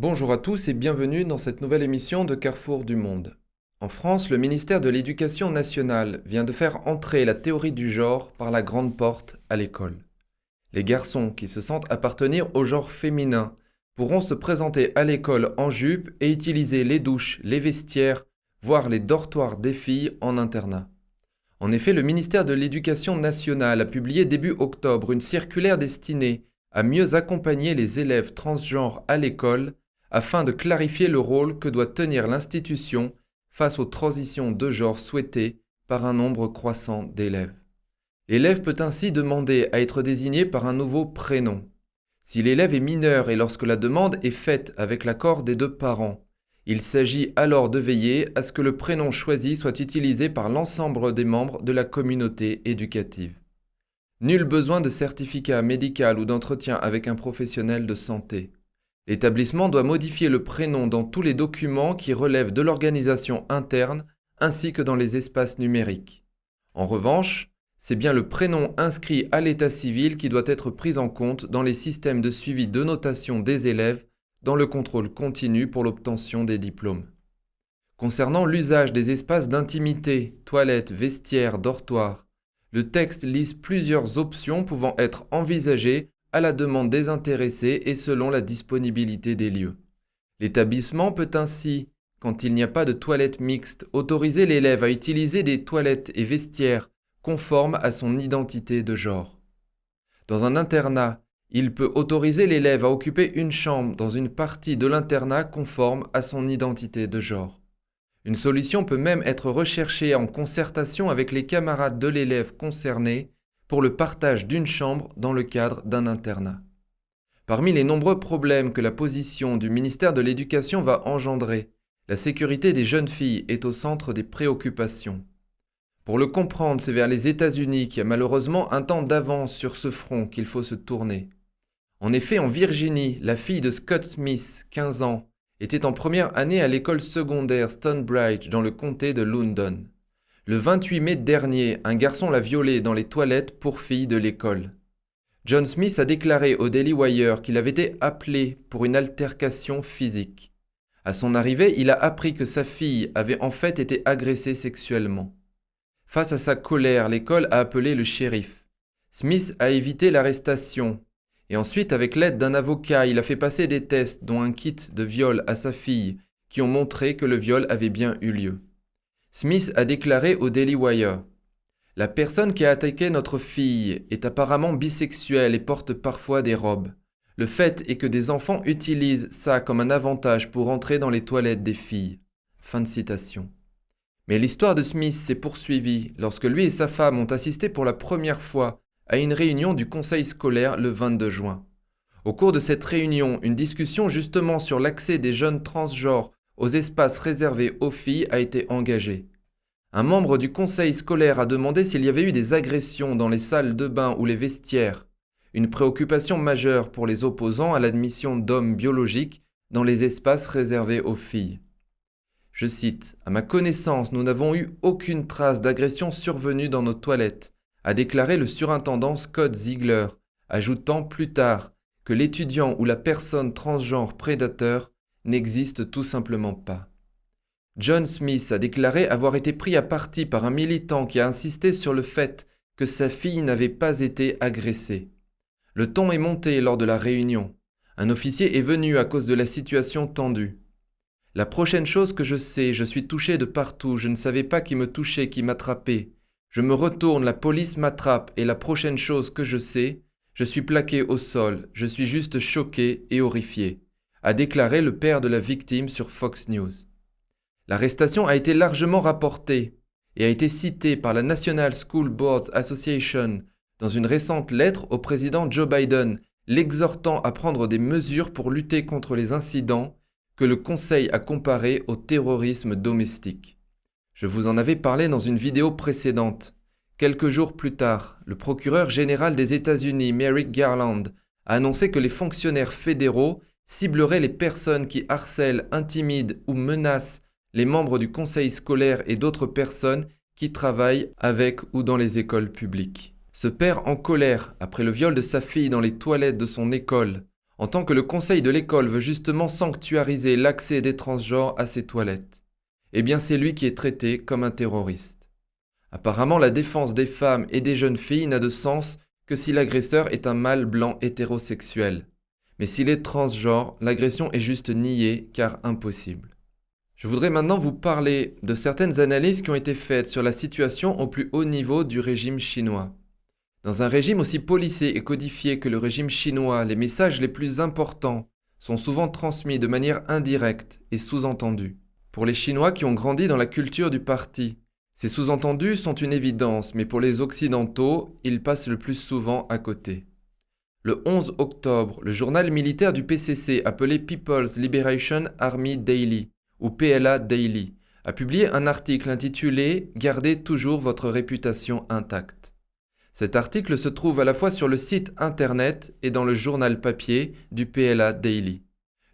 Bonjour à tous et bienvenue dans cette nouvelle émission de Carrefour du Monde. En France, le ministère de l'Éducation nationale vient de faire entrer la théorie du genre par la grande porte à l'école. Les garçons qui se sentent appartenir au genre féminin pourront se présenter à l'école en jupe et utiliser les douches, les vestiaires, voire les dortoirs des filles en internat. En effet, le ministère de l'Éducation nationale a publié début octobre une circulaire destinée à mieux accompagner les élèves transgenres à l'école afin de clarifier le rôle que doit tenir l'institution face aux transitions de genre souhaitées par un nombre croissant d'élèves. L'élève peut ainsi demander à être désigné par un nouveau prénom. Si l'élève est mineur et lorsque la demande est faite avec l'accord des deux parents, il s'agit alors de veiller à ce que le prénom choisi soit utilisé par l'ensemble des membres de la communauté éducative. Nul besoin de certificat médical ou d'entretien avec un professionnel de santé. L'établissement doit modifier le prénom dans tous les documents qui relèvent de l'organisation interne ainsi que dans les espaces numériques. En revanche, c'est bien le prénom inscrit à l'état civil qui doit être pris en compte dans les systèmes de suivi de notation des élèves dans le contrôle continu pour l'obtention des diplômes. Concernant l'usage des espaces d'intimité, toilettes, vestiaires, dortoirs, le texte liste plusieurs options pouvant être envisagées à la demande des intéressés et selon la disponibilité des lieux. L'établissement peut ainsi, quand il n'y a pas de toilettes mixtes, autoriser l'élève à utiliser des toilettes et vestiaires conformes à son identité de genre. Dans un internat, il peut autoriser l'élève à occuper une chambre dans une partie de l'internat conforme à son identité de genre. Une solution peut même être recherchée en concertation avec les camarades de l'élève concerné pour le partage d'une chambre dans le cadre d'un internat. Parmi les nombreux problèmes que la position du ministère de l'Éducation va engendrer, la sécurité des jeunes filles est au centre des préoccupations. Pour le comprendre, c'est vers les États-Unis qui a malheureusement un temps d'avance sur ce front qu'il faut se tourner. En effet, en Virginie, la fille de Scott Smith, 15 ans, était en première année à l'école secondaire Stonebridge dans le comté de Loudoun. Le 28 mai dernier, un garçon l'a violée dans les toilettes pour filles de l'école. John Smith a déclaré au Daily Wire qu'il avait été appelé pour une altercation physique. À son arrivée, il a appris que sa fille avait en fait été agressée sexuellement. Face à sa colère, l'école a appelé le shérif. Smith a évité l'arrestation. Et ensuite, avec l'aide d'un avocat, il a fait passer des tests, dont un kit de viol à sa fille, qui ont montré que le viol avait bien eu lieu. Smith a déclaré au Daily Wire « La personne qui a attaqué notre fille est apparemment bisexuelle et porte parfois des robes. Le fait est que des enfants utilisent ça comme un avantage pour entrer dans les toilettes des filles. » Fin de citation. Mais l'histoire de Smith s'est poursuivie lorsque lui et sa femme ont assisté pour la première fois à une réunion du conseil scolaire le 22 juin. Au cours de cette réunion, une discussion justement sur l'accès des jeunes transgenres aux espaces réservés aux filles a été engagée. Un membre du conseil scolaire a demandé s'il y avait eu des agressions dans les salles de bain ou les vestiaires, une préoccupation majeure pour les opposants à l'admission d'hommes biologiques dans les espaces réservés aux filles. Je cite, « À ma connaissance, nous n'avons eu aucune trace d'agression survenue dans nos toilettes », a déclaré le surintendant Scott Ziegler, ajoutant plus tard que l'étudiant ou la personne transgenre prédateur n'existe tout simplement pas. John Smith a déclaré avoir été pris à partie par un militant qui a insisté sur le fait que sa fille n'avait pas été agressée. Le ton est monté lors de la réunion. Un officier est venu à cause de la situation tendue. La prochaine chose que je sais, je suis touché de partout, je ne savais pas qui me touchait, qui m'attrapait. Je me retourne, la police m'attrape et la prochaine chose que je sais, je suis plaqué au sol, je suis juste choqué et horrifié, a déclaré le père de la victime sur Fox News. L'arrestation a été largement rapportée et a été citée par la National School Boards Association dans une récente lettre au président Joe Biden, l'exhortant à prendre des mesures pour lutter contre les incidents que le Conseil a comparés au terrorisme domestique. Je vous en avais parlé dans une vidéo précédente. Quelques jours plus tard, le procureur général des États-Unis, Merrick Garland, a annoncé que les fonctionnaires fédéraux cibleraient les personnes qui harcèlent, intimident ou menacent les membres du conseil scolaire et d'autres personnes qui travaillent avec ou dans les écoles publiques. Ce père en colère, après le viol de sa fille dans les toilettes de son école, en tant que le conseil de l'école veut justement sanctuariser l'accès des transgenres à ses toilettes. Eh bien c'est lui qui est traité comme un terroriste. Apparemment la défense des femmes et des jeunes filles n'a de sens que si l'agresseur est un mâle blanc hétérosexuel. Mais s'il est transgenre, l'agression est juste niée car impossible. Je voudrais maintenant vous parler de certaines analyses qui ont été faites sur la situation au plus haut niveau du régime chinois. Dans un régime aussi policé et codifié que le régime chinois, les messages les plus importants sont souvent transmis de manière indirecte et sous-entendus. Pour les Chinois qui ont grandi dans la culture du parti, ces sous-entendus sont une évidence, mais pour les Occidentaux, ils passent le plus souvent à côté. Le 11 octobre, le journal militaire du PCC appelé People's Liberation Army Daily, ou PLA Daily, a publié un article intitulé « Gardez toujours votre réputation intacte ». Cet article se trouve à la fois sur le site internet et dans le journal papier du PLA Daily.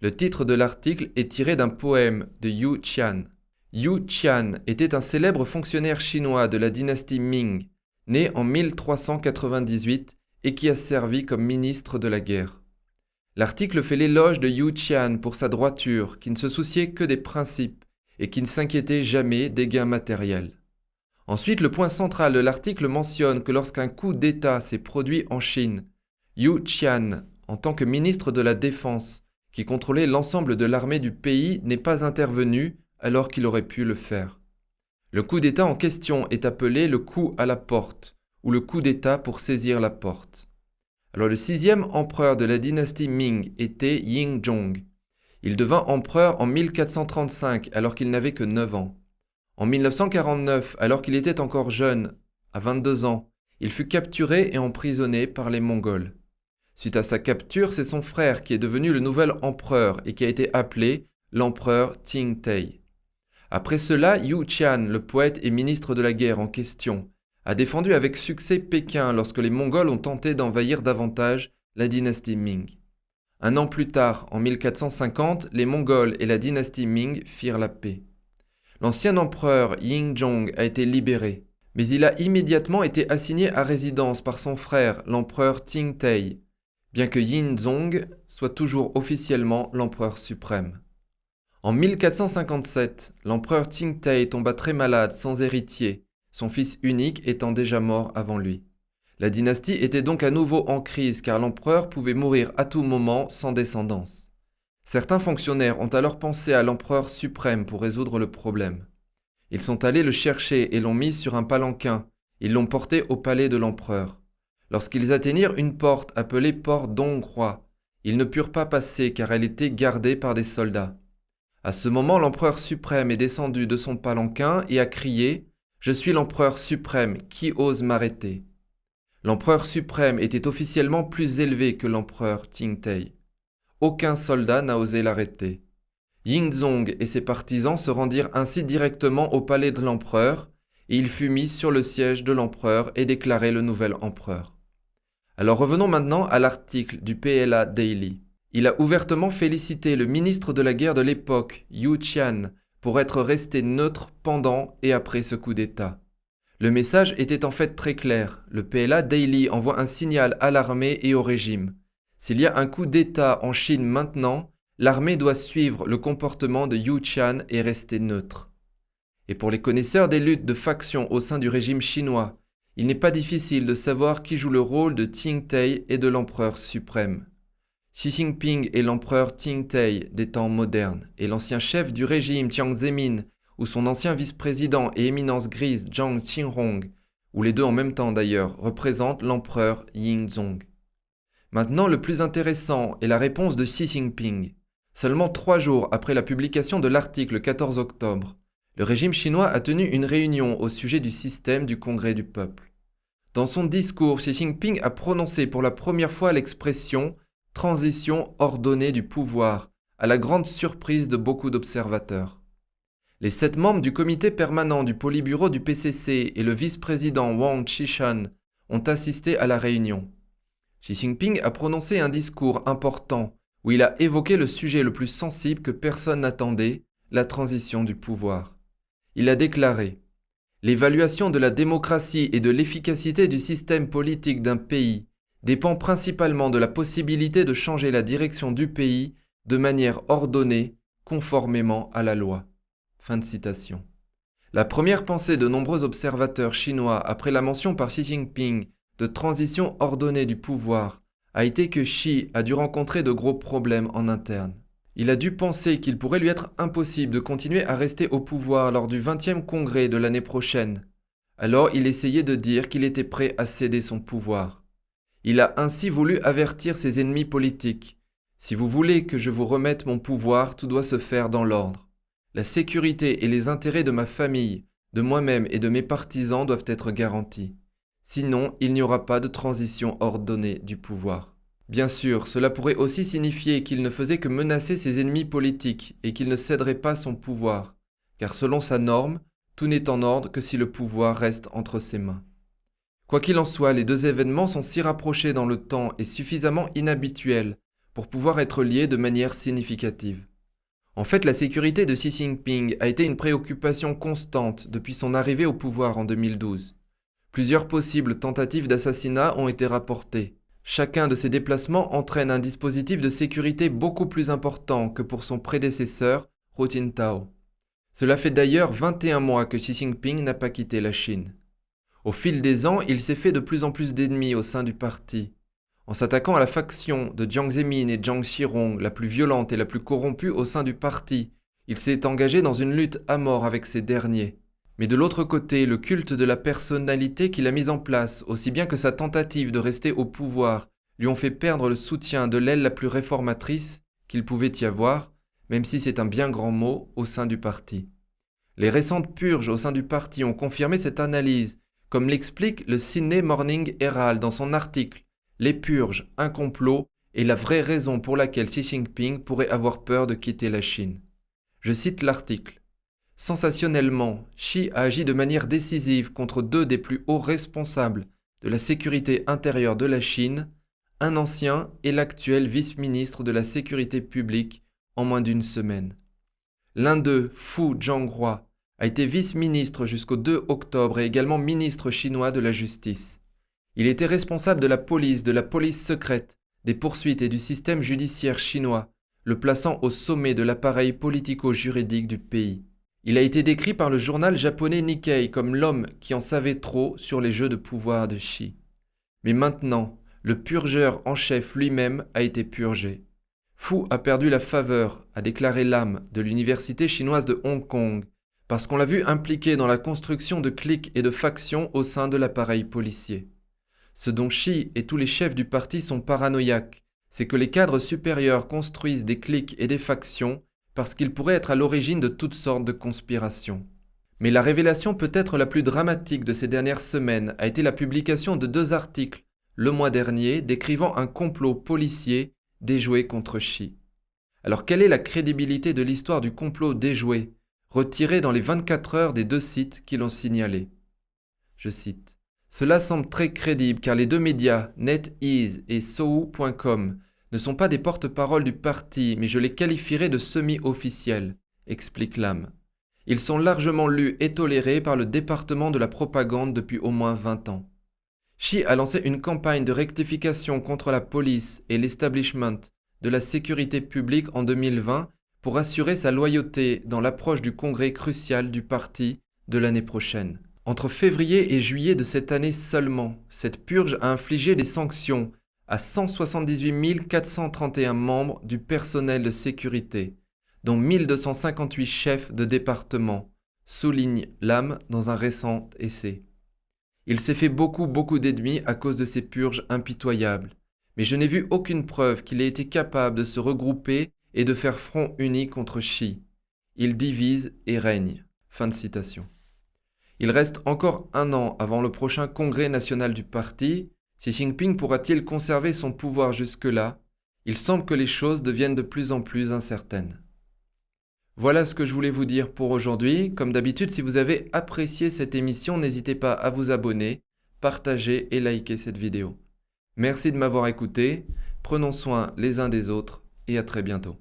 Le titre de l'article est tiré d'un poème de Yu Qian. Yu Qian était un célèbre fonctionnaire chinois de la dynastie Ming, né en 1398 et qui a servi comme ministre de la guerre. L'article fait l'éloge de Yu Qian pour sa droiture, qui ne se souciait que des principes et qui ne s'inquiétait jamais des gains matériels. Ensuite, le point central de l'article mentionne que lorsqu'un coup d'État s'est produit en Chine, Yu Qian, en tant que ministre de la Défense, qui contrôlait l'ensemble de l'armée du pays, n'est pas intervenu alors qu'il aurait pu le faire. Le coup d'État en question est appelé le coup à la porte, ou le coup d'État pour saisir la porte. Alors le 6e empereur de la dynastie Ming était Yingzhong. Il devint empereur en 1435 alors qu'il n'avait que 9 ans. En 1949, alors qu'il était encore jeune, à 22 ans, il fut capturé et emprisonné par les Mongols. Suite à sa capture, c'est son frère qui est devenu le nouvel empereur et qui a été appelé l'empereur Qingtai. Après cela, Yu Qian, le poète et ministre de la guerre en question, a défendu avec succès Pékin lorsque les Mongols ont tenté d'envahir davantage la dynastie Ming. Un an plus tard, en 1450, les Mongols et la dynastie Ming firent la paix. L'ancien empereur Yingzhong a été libéré, mais il a immédiatement été assigné à résidence par son frère, l'empereur Qingtai, bien que Yingzhong soit toujours officiellement l'empereur suprême. En 1457, l'empereur Qingtai tomba très malade, sans héritier, son fils unique étant déjà mort avant lui. La dynastie était donc à nouveau en crise car l'empereur pouvait mourir à tout moment sans descendance. Certains fonctionnaires ont alors pensé à l'empereur suprême pour résoudre le problème. Ils sont allés le chercher et l'ont mis sur un palanquin. Ils l'ont porté au palais de l'empereur. Lorsqu'ils atteignirent une porte appelée porte d'Hongrois, ils ne purent pas passer car elle était gardée par des soldats. À ce moment, l'empereur suprême est descendu de son palanquin et a crié « Je suis l'empereur suprême, qui ose m'arrêter ?» L'empereur suprême était officiellement plus élevé que l'empereur Qingtai. Aucun soldat n'a osé l'arrêter. Yingzhong et ses partisans se rendirent ainsi directement au palais de l'empereur et il fut mis sur le siège de l'empereur et déclaré le nouvel empereur. Alors revenons maintenant à l'article du PLA Daily. Il a ouvertement félicité le ministre de la guerre de l'époque, Yu Qian, pour être resté neutre pendant et après ce coup d'État. Le message était en fait très clair. Le PLA Daily envoie un signal à l'armée et au régime. S'il y a un coup d'État en Chine maintenant, l'armée doit suivre le comportement de Yu Qian et rester neutre. Et pour les connaisseurs des luttes de factions au sein du régime chinois, il n'est pas difficile de savoir qui joue le rôle de Qingtai et de l'empereur suprême. Xi Jinping est l'empereur Qingtai des temps modernes, et l'ancien chef du régime Jiang Zemin, ou son ancien vice-président et éminence grise Zhang Qinghong, ou les deux en même temps d'ailleurs, représentent l'empereur Yingzhong. Maintenant, le plus intéressant est la réponse de Xi Jinping. Seulement 3 jours après la publication de l'article 14 octobre, le régime chinois a tenu une réunion au sujet du système du Congrès du peuple. Dans son discours, Xi Jinping a prononcé pour la première fois l'expression « transition ordonnée du pouvoir », à la grande surprise de beaucoup d'observateurs. Les 7 membres du comité permanent du Politburo du PCC et le vice-président Wang Qishan ont assisté à la réunion. Xi Jinping a prononcé un discours important où il a évoqué le sujet le plus sensible que personne n'attendait, la transition du pouvoir. Il a déclaré « L'évaluation de la démocratie et de l'efficacité du système politique d'un pays dépend principalement de la possibilité de changer la direction du pays de manière ordonnée, conformément à la loi. » Fin de citation. La première pensée de nombreux observateurs chinois après la mention par Xi Jinping de transition ordonnée du pouvoir a été que Xi a dû rencontrer de gros problèmes en interne. Il a dû penser qu'il pourrait lui être impossible de continuer à rester au pouvoir lors du 20e congrès de l'année prochaine. Alors il essayait de dire qu'il était prêt à céder son pouvoir. Il a ainsi voulu avertir ses ennemis politiques. « Si vous voulez que je vous remette mon pouvoir, tout doit se faire dans l'ordre. La sécurité et les intérêts de ma famille, de moi-même et de mes partisans doivent être garantis. Sinon, il n'y aura pas de transition ordonnée du pouvoir. » Bien sûr, cela pourrait aussi signifier qu'il ne faisait que menacer ses ennemis politiques et qu'il ne céderait pas son pouvoir, car selon sa norme, tout n'est en ordre que si le pouvoir reste entre ses mains. Quoi qu'il en soit, les deux événements sont si rapprochés dans le temps et suffisamment inhabituels pour pouvoir être liés de manière significative. En fait, la sécurité de Xi Jinping a été une préoccupation constante depuis son arrivée au pouvoir en 2012. Plusieurs possibles tentatives d'assassinat ont été rapportées. Chacun de ces déplacements entraîne un dispositif de sécurité beaucoup plus important que pour son prédécesseur, Hu Jintao. Cela fait d'ailleurs 21 mois que Xi Jinping n'a pas quitté la Chine. Au fil des ans, il s'est fait de plus en plus d'ennemis au sein du parti. En s'attaquant à la faction de Jiang Zemin et Jiang Qirong, la plus violente et la plus corrompue au sein du parti, il s'est engagé dans une lutte à mort avec ces derniers. Mais de l'autre côté, le culte de la personnalité qu'il a mis en place, aussi bien que sa tentative de rester au pouvoir, lui ont fait perdre le soutien de l'aile la plus réformatrice qu'il pouvait y avoir, même si c'est un bien grand mot, au sein du parti. Les récentes purges au sein du parti ont confirmé cette analyse, comme l'explique le Sydney Morning Herald dans son article « Les purges, un complot et la vraie raison pour laquelle Xi Jinping pourrait avoir peur de quitter la Chine ». Je cite l'article. « Sensationnellement, Xi a agi de manière décisive contre deux des plus hauts responsables de la sécurité intérieure de la Chine, un ancien et l'actuel vice-ministre de la sécurité publique en moins d'une semaine. L'un d'eux, Fu Zhonghua, a été vice-ministre jusqu'au 2 octobre et également ministre chinois de la Justice. Il était responsable de la police secrète, des poursuites et du système judiciaire chinois, le plaçant au sommet de l'appareil politico-juridique du pays. Il a été décrit par le journal japonais Nikkei comme l'homme qui en savait trop sur les jeux de pouvoir de Xi. Mais maintenant, le purgeur en chef lui-même a été purgé. Fu a perdu la faveur, a déclaré Lam de l'université chinoise de Hong Kong, parce qu'on l'a vu impliqué dans la construction de cliques et de factions au sein de l'appareil policier. Ce dont Xi et tous les chefs du parti sont paranoïaques, c'est que les cadres supérieurs construisent des cliques et des factions parce qu'ils pourraient être à l'origine de toutes sortes de conspirations. Mais la révélation peut-être la plus dramatique de ces dernières semaines a été la publication de 2 articles, le mois dernier, décrivant un complot policier déjoué contre Xi. Alors quelle est la crédibilité de l'histoire du complot déjoué, retirée dans les 24 heures des 2 sites qui l'ont signalé? Je cite. « Cela semble très crédible car les 2 médias, NetEase et Sohu.com, ne sont pas des porte-paroles du parti, mais je les qualifierais de semi-officiels, explique Lam. Ils sont largement lus et tolérés par le département de la propagande depuis au moins 20 ans. Xi a lancé une campagne de rectification contre la police et l'establishment de la sécurité publique en 2020 pour assurer sa loyauté dans l'approche du congrès crucial du parti de l'année prochaine. Entre février et juillet de cette année seulement, cette purge a infligé des sanctions à 178 431 membres du personnel de sécurité, dont 1258 chefs de département, souligne Lam dans un récent essai. Il s'est fait beaucoup d'ennemis à cause de ces purges impitoyables, mais je n'ai vu aucune preuve qu'il ait été capable de se regrouper et de faire front uni contre Xi. Il divise et règne. » Fin de citation. Il reste encore 1 an avant le prochain congrès national du parti. Xi Jinping pourra-t-il conserver son pouvoir jusque-là? Il semble que les choses deviennent de plus en plus incertaines. Voilà ce que je voulais vous dire pour aujourd'hui. Comme d'habitude, si vous avez apprécié cette émission, n'hésitez pas à vous abonner, partager et liker cette vidéo. Merci de m'avoir écouté, prenons soin les uns des autres et à très bientôt.